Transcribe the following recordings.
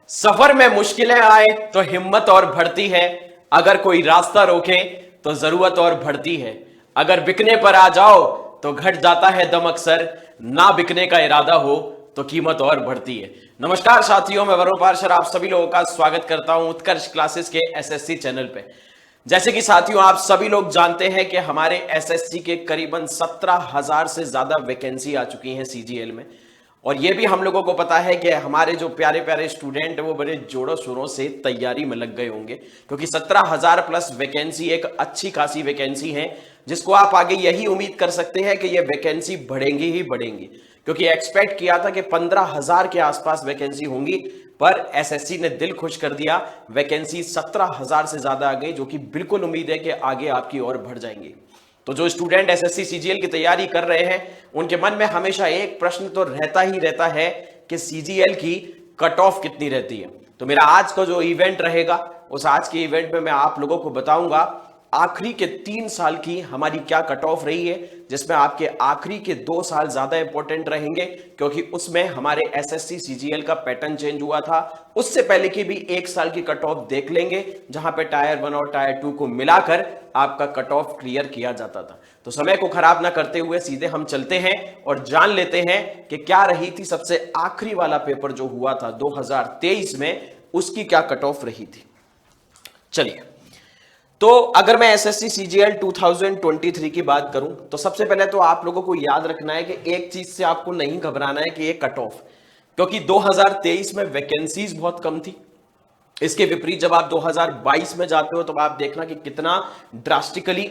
सफर में मुश्किलें आए तो हिम्मत और बढ़ती है। अगर कोई रास्ता रोके तो जरूरत और बढ़ती है। अगर बिकने पर आ जाओ तो घट जाता है दम अक्सर। ना बिकने का इरादा हो तो कीमत और बढ़ती है। नमस्कार साथियों, मैं वरुण पार्शर आप सभी लोगों का स्वागत करता हूं उत्कर्ष क्लासेस के एसएससी चैनल पे। जैसे कि साथियों आप सभी लोग जानते हैं कि हमारे एसएससी के करीबन 17,000 से ज्यादा वैकेंसी आ चुकी हैं सीजीएल में। और ये भी हम लोगों को पता है कि हमारे जो प्यारे प्यारे स्टूडेंट है वो बड़े जोरों शोरों से तैयारी में लग गए होंगे, क्योंकि 17,000 प्लस वैकेंसी एक अच्छी खासी वैकेंसी है, जिसको आप आगे यही उम्मीद कर सकते हैं कि ये वैकेंसी बढ़ेंगी ही बढ़ेंगी। क्योंकि एक्सपेक्ट किया था कि 15,000 के आसपास वैकेंसी होंगी, पर एसएससी ने दिल खुश कर दिया, वैकेंसी 17,000 से ज्यादा आ गई, जो कि बिल्कुल उम्मीद है कि आगे आपकी और बढ़ जाएंगी। तो जो स्टूडेंट एसएससी सीजीएल की तैयारी कर रहे हैं उनके मन में हमेशा एक प्रश्न तो रहता ही रहता है कि सीजीएल की कट ऑफ कितनी रहती है। तो मेरा आज का जो इवेंट रहेगा, उस आज के इवेंट में मैं आप लोगों को बताऊंगा आखिरी के 3 साल की हमारी क्या कट ऑफ रही है, जिसमें आपके आखिरी के 2 साल ज्यादा इंपॉर्टेंट रहेंगे, क्योंकि उसमें हमारे एसएससी सीजीएल का पैटर्न चेंज हुआ था। उससे पहले की भी 1 साल की कट ऑफ देख लेंगे, जहां पे टायर 1 और टायर 2 को मिलाकर आपका कट ऑफ क्लियर किया जाता था। तो समय को खराब ना करते हुए सीधे हम चलते हैं और जान लेते हैं कि क्या रही थी सबसे आखिरी वाला पेपर जो हुआ था 2023 में, उसकी क्या कट ऑफ रही थी। चलिए, तो अगर मैं एसएससी सीजीएल 2023 की बात करूं तो सबसे पहले तो आप लोगों को याद रखना है कि एक चीज से आपको नहीं घबराना है कि ये कट ऑफ, क्योंकि 2023 में वैकेंसीज बहुत कम थी। इसके विपरीत जब आप 2022 में जाते हो तो आप देखना कि कितना ड्रास्टिकली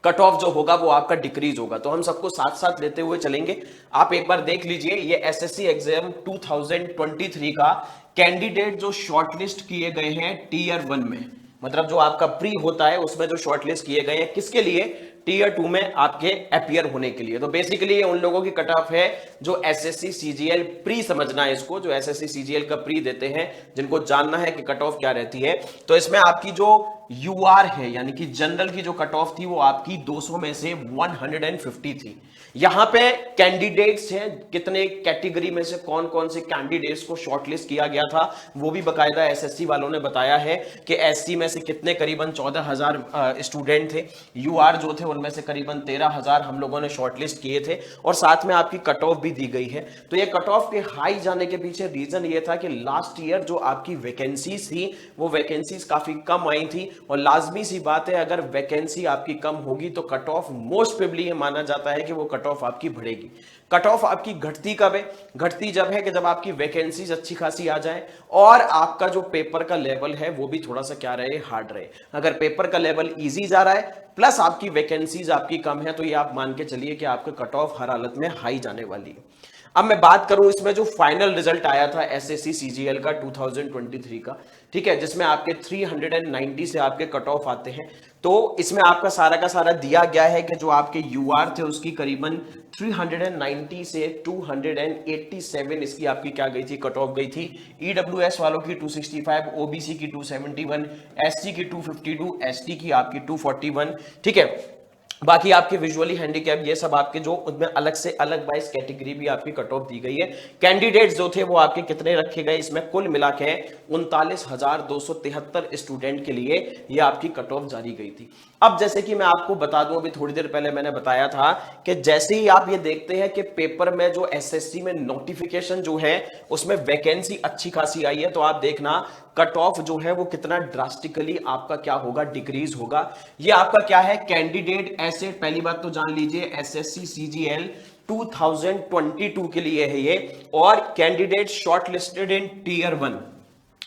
कट ऑफ जो होगा वो आपका डिक्रीज होगा। तो हम सबको साथ साथ लेते हुए चलेंगे। आप एक बार देख लीजिए, ये एसएससी एग्जाम 2023 का कैंडिडेट जो शॉर्टलिस्ट किए गए हैं टीयर 1 में, मतलब जो आपका प्री होता है उसमें जो शॉर्टलिस्ट किए गए हैं, किसके लिए? टीयर 2 में आपके अपियर होने के लिए। तो बेसिकली ये उन लोगों की कट ऑफ है जो एसएससी सीजीएल प्री, समझना है इसको, जो एसएससी सीजीएल का प्री देते हैं, जिनको जानना है कि कट ऑफ क्या रहती है। तो इसमें आपकी जो यूआर है यानी कि जनरल की जो कट ऑफ थी वो आपकी 200 में से 150 थी। यहां पे कैंडिडेट्स हैं, कितने कैटेगरी में से कौन कौन से कैंडिडेट्स को शॉर्टलिस्ट किया गया था वो भी बकायदा एसएससी वालों ने बताया है कि एससी में से कितने करीबन 14,000 स्टूडेंट थे, यूआर जो थे उनमें से करीबन 13,000 हम लोगों ने शॉर्टलिस्ट किए थे, और साथ में आपकी कट ऑफ भी दी गई है। तो ये कट ऑफ के हाई जाने के पीछे रीजन ये था कि लास्ट ईयर जो आपकी वैकेंसीज थी वो वैकेंसीज काफी कम आई थी, और लाजमी सी बात है अगर वैकेंसी आपकी कम होगी तो कट ऑफ मोस्ट प्रोबेबली माना जाता है कि वो कट ऑफ आपकी बढ़ेगी। कट ऑफ आपकी घटती कब है? घटती जब है कि जब आपकी वैकेंसीज अच्छी खासी आ जाए और आपका जो पेपर का लेवल है वो भी थोड़ा सा क्या रहे, हार्ड रहे। अगर पेपर का लेवल इजी जा रहा है प्लस आपकी वैकेंसीज आपकी कम है, तो ये आप मान के चलिए कि आपका कट ऑफ हर हालत में हाई जाने वाली है। अब मैं बात करूं इसमें जो फाइनल रिजल्ट आया था एसएससी सीजीएल का 2023 का, ठीक है, जिसमें आपके 390 से आपके कट ऑफ आते हैं। तो इसमें आपका सारा का सारा दिया गया है कि जो आपके यूआर थे उसकी करीबन 390 से 287 इसकी आपकी क्या गई थी, कट ऑफ गई थी। ईडब्ल्यूएस वालों की 265, ओबीसी की 271, एससी की 252, एसटी की आपकी 241, ठीक है। बाकी आपके विजुअली हैंडीकैप ये सब आपके जो उनमें अलग से अलग वाइज कैटेगरी भी आपकी कट ऑफ दी गई है। कैंडिडेट्स जो थे वो आपके कितने रखे गए, इसमें कुल मिला के 39,273 स्टूडेंट के लिए ये आपकी कट ऑफ जारी गई थी। अब जैसे कि मैं आपको बता दूं, अभी थोड़ी देर पहले मैंने बताया था कि जैसे ही आप ये देखते हैं कि पेपर में जो एसएससी में नोटिफिकेशन जो है उसमें वैकेंसी अच्छी खासी आई है, तो आप देखना कट ऑफ जो है वो कितना ड्रास्टिकली आपका क्या होगा, डिक्रीज होगा। ये आपका क्या है, कैंडिडेट ऐसे, पहली बात तो जान लीजिए एसएससी सीजीएल 2022 के लिए है ये, और कैंडिडेट शॉर्टलिस्टेड इन टीयर 1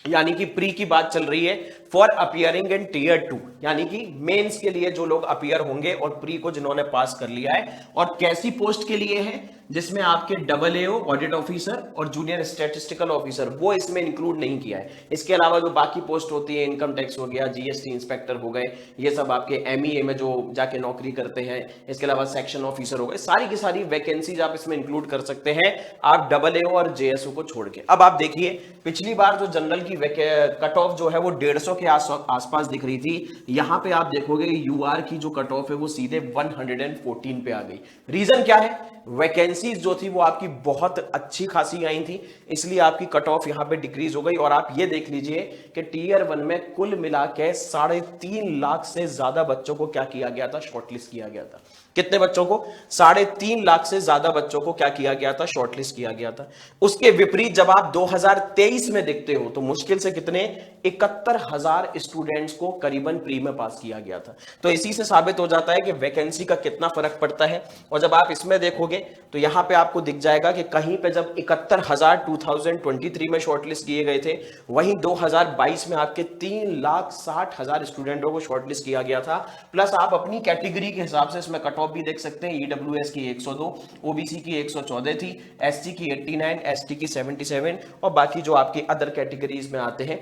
यानी कि प्री की बात चल रही है, फॉर अपियरिंग इन टीयर 2 यानी कि मेंस के लिए जो लोग अपियर होंगे, और प्री को जिन्होंने पास कर लिया है। और कैसी पोस्ट के लिए है, जिसमें आपके AA ऑडिट ऑफिसर और जूनियर स्टैटिस्टिकल ऑफिसर, वो इसमें इंक्लूड नहीं किया है। इसके अलावा जो बाकी पोस्ट होती है, इनकम टैक्स हो गया, जीएसटी इंस्पेक्टर हो गए, ये सब आपके एमईए में जो जाके नौकरी करते हैं, इसके अलावा सेक्शन ऑफिसर हो गए, सारी की सारी वैकेंसीज आप इसमें इंक्लूड कर सकते हैं, आप AA और जेएसओ को छोड़ के। अब आप देखिए पिछली बार जो जनरल की कट ऑफ जो है वो 150 के आसपास दिख रही थी, यहां पे आप देखोगे यूआर की जो कट ऑफ है वो सीधे 114 पे आ गई। रीजन क्या है? वैकेंसीज जो थी वो आपकी बहुत अच्छी खासी आई थी, इसलिए आपकी कट ऑफ यहां पे डिक्रीज हो गई। और आप ये देख लीजिए कि टीयर 1 में कुल मिला के 3.5 लाख से ज्यादा बच्चों को क्या किया गया था? शॉर्टलिस्ट किया गया था। कितने बच्चों को? 3.5 लाख से ज्यादा बच्चों को क्या किया गया था? शॉर्टलिस्ट किया गया था। उसके विपरीत जब आप 2023 में देखते हो तो मुश्किल से कितने 71,000 स्टूडेंट्स को करीबन प्री में पास किया गया था। तो इसी से साबित हो जाता है कि वैकेंसी का कितना फर्क पड़ता है। और जब आप इसमें देखोगे तो यहां पे आपको दिख जाएगा कि कहीं पे जब 71,000 2023 में शॉर्टलिस्ट किए गए थे, वहीं 2022 में आपके 3,60,000 स्टूडेंटों को शॉर्टलिस्ट किया गया था। प्लस आप अपनी कैटेगरी के हिसाब से इसमें कट ऑफ भी देख सकते हैं। ईडब्ल्यूएस की 102, ओबीसी की 114 थी, एससी की 89, एसटी की 77 और बाकी जो आपकी अदर कैटेगरीज में आते हैं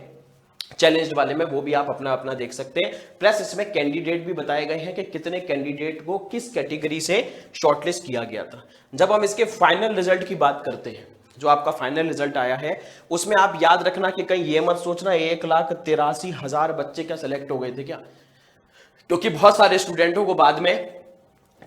चैलेंज वाले में वो भी आप अपना अपना देख सकते हैं। प्लस इसमें कैंडिडेट भी बताए गए हैं कि कितने कैंडिडेट को किस कैटेगरी से शॉर्टलिस्ट किया गया था। जब हम इसके फाइनल रिजल्ट की बात करते हैं, जो आपका फाइनल रिजल्ट आया है उसमें आप याद रखना कि कहीं ये मत सोचना 1,83,000 बच्चे क्या सिलेक्ट हो गए थे क्या, क्योंकि बहुत सारे स्टूडेंटों को बाद में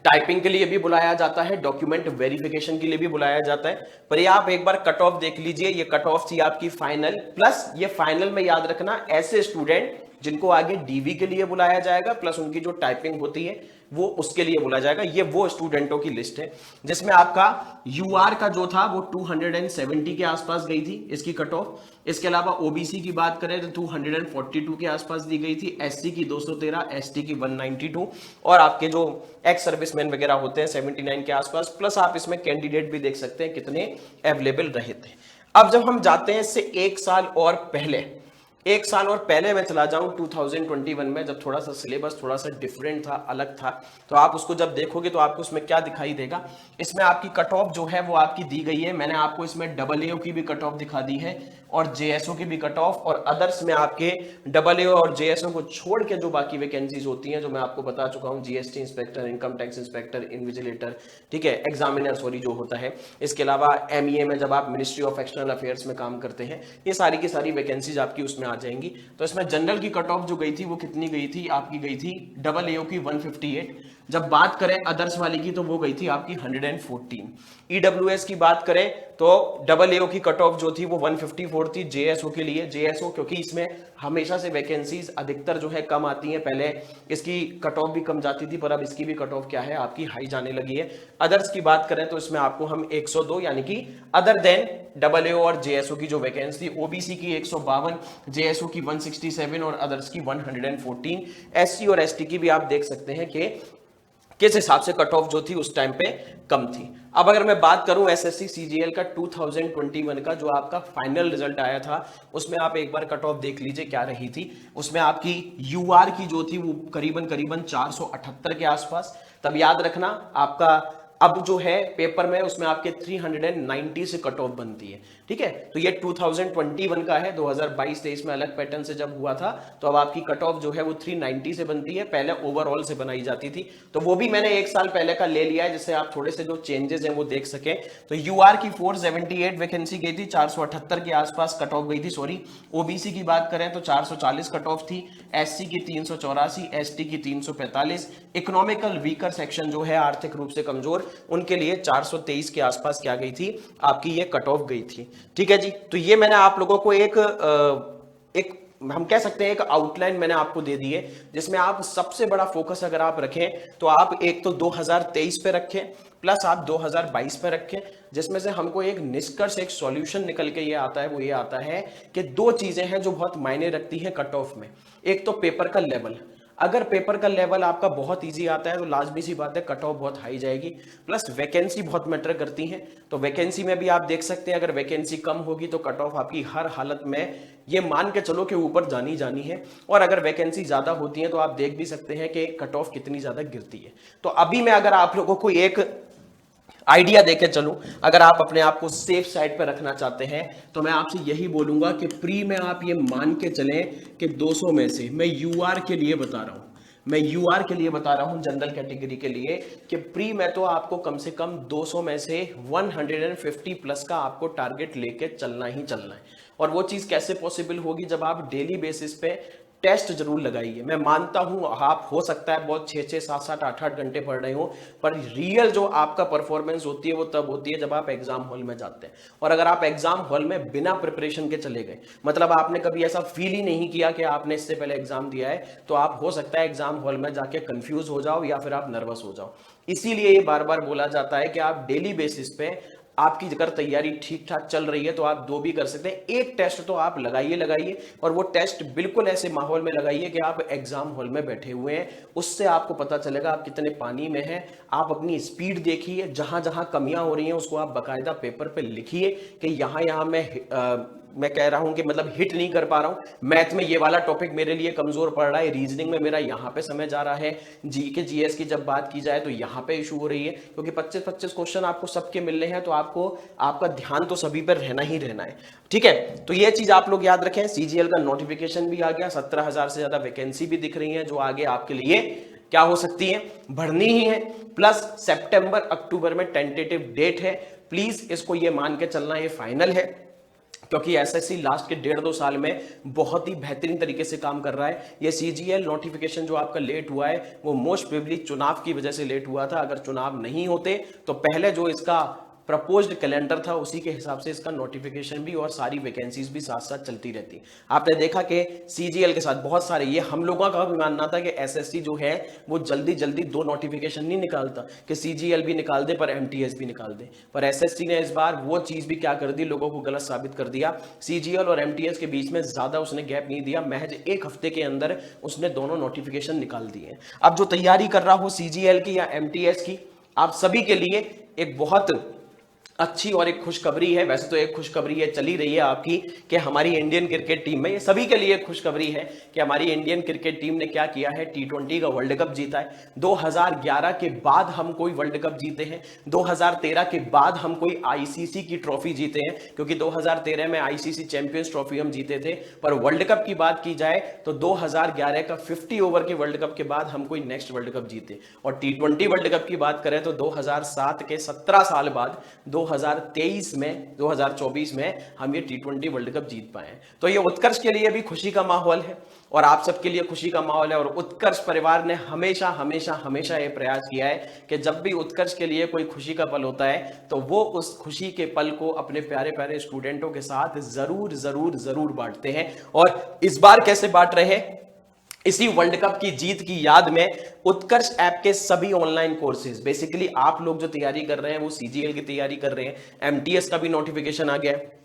टाइपिंग के लिए भी बुलाया जाता है, डॉक्यूमेंट वेरिफिकेशन के लिए भी बुलाया जाता है। पर ये आप एक बार कट ऑफ देख लीजिए, ये कट ऑफ थी आपकी फाइनल। प्लस ये फाइनल में याद रखना ऐसे स्टूडेंट जिनको आगे डीवी के लिए बुलाया जाएगा, प्लस उनकी जो टाइपिंग होती है वो उसके लिए बुलाया जाएगा। ये वो स्टूडेंटों की लिस्ट है जिसमें आपका यूआर का जो था वो 270 के आसपास गई थी इसकी कट ऑफ। इसके अलावा ओबीसी की बात करें तो 242 के आसपास दी गई थी, एससी की 213, एसटी की 192 और आपके जो एक्स सर्विसमैन वगैरह होते हैं 79 के आसपास। प्लस आप इसमें कैंडिडेट भी देख सकते हैं कितने अवेलेबल रहे थे। अब जब हम जाते हैं इससे एक साल और पहले मैं चला जाऊं 2021 में, जब थोड़ा सा सिलेबस थोड़ा सा डिफरेंट था, अलग था, तो आप उसको जब देखोगे तो आपको उसमें क्या दिखाई देगा। इसमें आपकी कट ऑफ जो है वो आपकी दी गई है। मैंने आपको इसमें AAO की भी कट ऑफ दिखा दी है और JSO की भी कट ऑफ, और अदर्स में आपके AAO और JSO को छोड़ के जो बाकी वैकेंसीज होती हैं जो मैं आपको बता चुका हूं, GST inspector, income tax inspector, invigilator, ठीक है, एग्जामिनर जो होता है। इसके अलावा MEA में जब आप मिनिस्ट्री ऑफ एक्सटर्नल अफेयर्स में काम करते हैं, ये सारी की सारी वैकेंसीज आपकी उसमें आ जाएंगी। तो इसमें जनरल की कट ऑफ जो गई थी वो कितनी गई थी? आपकी गई थी AAO की 158। जब बात करें अदर्स वाली की तो वो गई थी आपकी 114। ईडब्ल्यूएस की बात करें तो AAO की कट ऑफ जो थी वो 154 थी। JSO के लिए, JSO क्योंकि इसमें हमेशा से वैकेंसीज अधिकतर जो है कम आती हैं, पहले इसकी कट ऑफ भी कम जाती थी पर अब इसकी भी कट ऑफ क्या है आपकी हाई जाने लगी है। अदर्स की बात करें तो इसमें आपको हम 102 यानी कि अदर देन AAO और JSO की जो वैकेंसी, ओबीसी की 152, JSO की 167 और अदर्स की 114। SC और ST की भी आप देख सकते हैं कि किस हिसाब से कट ऑफ जो थी उस टाइम पे कम थी। अब अगर मैं बात करूं SSC CGL का 2021 का जो आपका फाइनल रिजल्ट आया था, उसमें आप एक बार कट ऑफ देख लीजिए क्या रही थी। उसमें आपकी यूआर की जो थी वो करीबन 478 के आसपास। तब याद रखना आपका अब जो है पेपर में उसमें आपके 390 से कट ऑफ बनती है, ठीक है। तो ये 2021 का है, 2022-23 में अलग पैटर्न से जब हुआ था तो अब आपकी कट ऑफ जो है वो 390 से बनती है, पहले ओवरऑल से बनाई जाती थी। तो वो भी मैंने एक साल पहले का ले लिया है जिससे आप थोड़े से जो चेंजेस हैं वो देख सकें। तो यूआर की 478 वैकेंसी गई थी, 478 के आसपास कट ऑफ गई थी, सॉरी। ओबीसी की बात करें तो 440 कट ऑफ थी, एससी की 384, एसटी की 345, इकोनॉमिकल वीकर सेक्शन जो है आर्थिक रूप से कमजोर, उनके लिए 423 के आसपास क्या गई थी आपकी ये कट ऑफ गई थी, ठीक है जी। तो ये मैंने आप लोगों को एक हम कह सकते हैं एक आउटलाइन मैंने आपको दे दी है जिसमें आप सबसे बड़ा फोकस अगर आप रखें तो आप एक तो 2023 पे रखें प्लस आप 2022 पे रखें, जिसमें से हमको एक निष्कर्ष, एक सॉल्यूशन निकल के ये आता है। वो ये आता है कि दो चीजें हैं जो बहुत मायने रखती है कट ऑफ में। एक तो पेपर का लेवल, अगर पेपर का लेवल आपका बहुत इजी आता है तो लाजमी सी बात है कट ऑफ बहुत हाई जाएगी। प्लस वैकेंसी बहुत मैटर करती है, तो वैकेंसी में भी आप देख सकते हैं अगर वैकेंसी कम होगी तो कट ऑफ आपकी हर हालत में ये मान के चलो कि ऊपर जानी है, और अगर वैकेंसी ज्यादा होती है तो आप देख भी सकते हैं कि कट ऑफ कितनी ज्यादा गिरती है। तो अभी मैं अगर आप लोगों को एक आइडिया देके चलूं, अगर आप अपने आप को सेफ साइड पर रखना चाहते हैं तो मैं आपसे यही बोलूंगा कि प्री में आप ये मान के चलें कि 200 में से, मैं यूआर के लिए बता रहा हूं, जनरल कैटेगरी के लिए, कि प्री में तो आपको कम से कम 200 में से 150 प्लस का आपको टारगेट लेके चलना ही चलना है। और वो चीज कैसे पॉसिबल होगी? जब आप डेली बेसिस पे टेस्ट जरूर लगाइए। मैं मानता हूं आप हो सकता है बहुत 6-6, 7-7, 8-8 घंटे पढ़ रहे हो, पर रियल जो आपका परफॉर्मेंस होती है वो तब होती है जब आप एग्जाम हॉल में जाते हैं। और अगर आप एग्जाम हॉल में बिना प्रिपरेशन के चले गए, मतलब आपने कभी ऐसा फील ही नहीं किया कि आपने इससे पहले एग्जाम दिया है, तो आप हो सकता है एग्जाम हॉल में जाके कंफ्यूज हो जाओ या फिर आप नर्वस हो जाओ। इसीलिए ये बार बार बोला जाता है कि आप डेली बेसिस पे आपकी अगर तैयारी ठीक ठाक चल रही है तो आप 2 भी कर सकते हैं। एक टेस्ट तो आप लगाइए, और वो टेस्ट बिल्कुल ऐसे माहौल में लगाइए कि आप एग्जाम हॉल में बैठे हुए हैं। उससे आपको पता चलेगा आप कितने पानी में हैं। आप अपनी स्पीड देखिए, जहां जहां कमियां हो रही हैं उसको आप बकायदा पेपर पे लिखिए कि यहां मैं कह रहा हूं कि मतलब हिट नहीं कर पा रहा हूं, मैथ में ये वाला टॉपिक मेरे लिए कमजोर पड़ रहा है, रीजनिंग में मेरा यहां पे समय जा रहा है, जीके जीएस की जब बात की जाए तो यहां पे इशू हो रही है, क्योंकि 25-25 क्वेश्चन आपको सबके मिलने हैं, तो आपको आपका ध्यान तो सभी पर रहना ही रहना है। ठीक है, तो ये चीज आप लोग याद रखें। सीजीएल का नोटिफिकेशन भी आ गया, 17,000 से ज्यादा वैकेंसी भी दिख रही है जो आगे आपके लिए क्या हो सकती है, भरनी ही है। प्लस सितंबर अक्टूबर में टेंटेटिव डेट है, प्लीज इसको ये मान के चलना ये फाइनल है, क्योंकि एसएससी लास्ट के 1.5-2 साल में बहुत ही बेहतरीन तरीके से काम कर रहा है। ये सीजीएल नोटिफिकेशन जो आपका लेट हुआ है वो मोस्ट प्रोबेबली चुनाव की वजह से लेट हुआ था। अगर चुनाव नहीं होते तो पहले जो इसका प्रपोज्ड कैलेंडर था उसी के हिसाब से इसका नोटिफिकेशन भी और सारी वैकेंसीज भी साथ साथ चलती रहती। आपने देखा कि सीजीएल के साथ बहुत सारे, ये हम लोगों का भी मानना था कि एसएससी जो है वो जल्दी जल्दी 2 नोटिफिकेशन नहीं निकालता कि सीजीएल भी निकाल दे पर एमटीएस भी निकाल दे, पर एसएससी ने इस बार वो चीज भी क्या कर दी, लोगों को गलत साबित कर दिया। सीजीएल और एमटीएस के बीच में ज्यादा उसने गैप नहीं दिया, महज 1 हफ्ते के अंदर उसने दोनों नोटिफिकेशन निकाल दिए। अब जो तैयारी कर रहा हो सीजीएल की या एमटीएस की, आप सभी के लिए एक बहुत अच्छी और एक खुशखबरी है। वैसे तो एक खुशखबरी है चली रही है आपकी कि हमारी इंडियन क्रिकेट टीम में, ये सभी के लिए खुशखबरी है कि हमारी इंडियन क्रिकेट टीम ने क्या किया है, T20 का वर्ल्ड कप जीता है। 2011 के बाद हम कोई वर्ल्ड कप जीते हैं, 2013 के बाद हम कोई आईसीसी की ट्रॉफी जीते हैं, क्योंकि 2013 में आईसीसी चैंपियंस ट्रॉफी हम जीते थे। पर वर्ल्ड कप की बात की जाए तो 2011 का 50 ओवर के वर्ल्ड कप के बाद हम कोई नेक्स्ट वर्ल्ड कप जीते, और T20 वर्ल्ड कप की बात करें तो 2007 के 17 साल बाद 2024 में हम ये T20 वर्ल्ड कप जीत पाए। तो ये उत्कर्ष के लिए भी खुशी का माहौल है और आप सबके लिए खुशी का माहौल है। और उत्कर्ष परिवार ने हमेशा हमेशा हमेशा ये प्रयास किया है कि जब भी उत्कर्ष के लिए कोई खुशी का पल होता है तो वो उस खुशी के पल को अपने प्यारे प्यारे स्टूडेंटों के साथ जरूर जरूर जरूर बांटते हैं। और इस बार कैसे बांट रहे हैं, इसी वर्ल्ड कप की जीत की याद में उत्कर्ष ऐप के सभी ऑनलाइन कोर्सेज, बेसिकली आप लोग जो तैयारी कर रहे हैं वो सीजीएल की तैयारी कर रहे हैं, एमटीएस का भी नोटिफिकेशन आ गया है,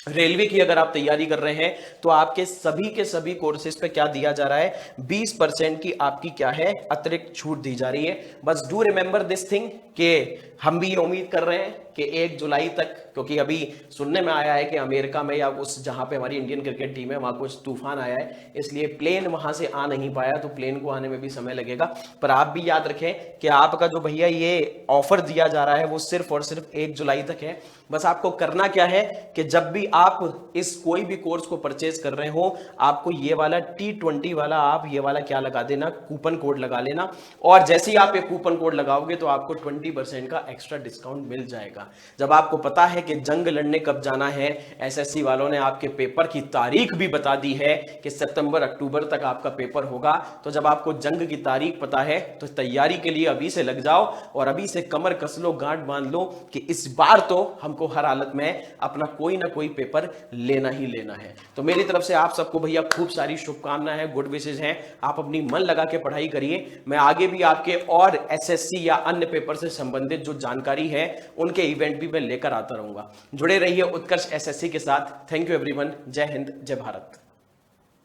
रेलवे की अगर आप तैयारी कर रहे हैं तो आपके सभी के सभी कोर्सेज पे क्या दिया जा रहा है, 20% की आपकी क्या है अतिरिक्त छूट दी जा रही है। बस डू रिमेंबर दिस थिंग कि हम भी ये उम्मीद कर रहे हैं कि 1 जुलाई तक, क्योंकि अभी सुनने में आया है कि अमेरिका में या उस जहां पे हमारी इंडियन क्रिकेट टीम है वहां कुछ तूफान आया है, इसलिए प्लेन वहां से आ नहीं पाया, तो प्लेन को आने में भी समय लगेगा। पर आप भी याद रखें कि आपका जो भैया ये ऑफर दिया जा रहा है वो सिर्फ और सिर्फ 1 जुलाई तक है। बस आपको करना क्या है कि जब भी आप इस कोई भी कोर्स को परचेज कर रहे हो, आपको ये वाला T20 वाला, आप ये वाला क्या लगा देना, कूपन कोड लगा लेना, और जैसे ही आप ये कूपन कोड लगाओगे तो आपको 20% का एक्स्ट्रा डिस्काउंट मिल जाएगा। जब आपको पता है कि जंग लड़ने कब जाना है, एसएससी वालों ने आपके पेपर की तारीख भी बता दी है कि सितंबर अक्टूबर तक आपका पेपर होगा, तो जब आपको जंग की तारीख पता है तो तैयारी के लिए अभी से लग जाओ और अभी से कमर कस लो, गांठ बांध लो कि इस बार तो हमको हर हालत में अपना कोई ना कोई पेपर लेना ही लेना है। तो मेरी तरफ से आप सबको भैया खूब सारी शुभकामनाएं हैं, गुड विशेष हैं। आप अपनी मन लगा के पढ़ाई करिए। मैं आगे भी आपके और एसएससी या अन्य पेपर से संबंधित जो जानकारी है उनके इवेंट भी मैं लेकर आता रहूंगा। जुड़े रहिए उत्कर्ष एसएससी के साथ। Thank you everyone. जय हिंद, जय भारत।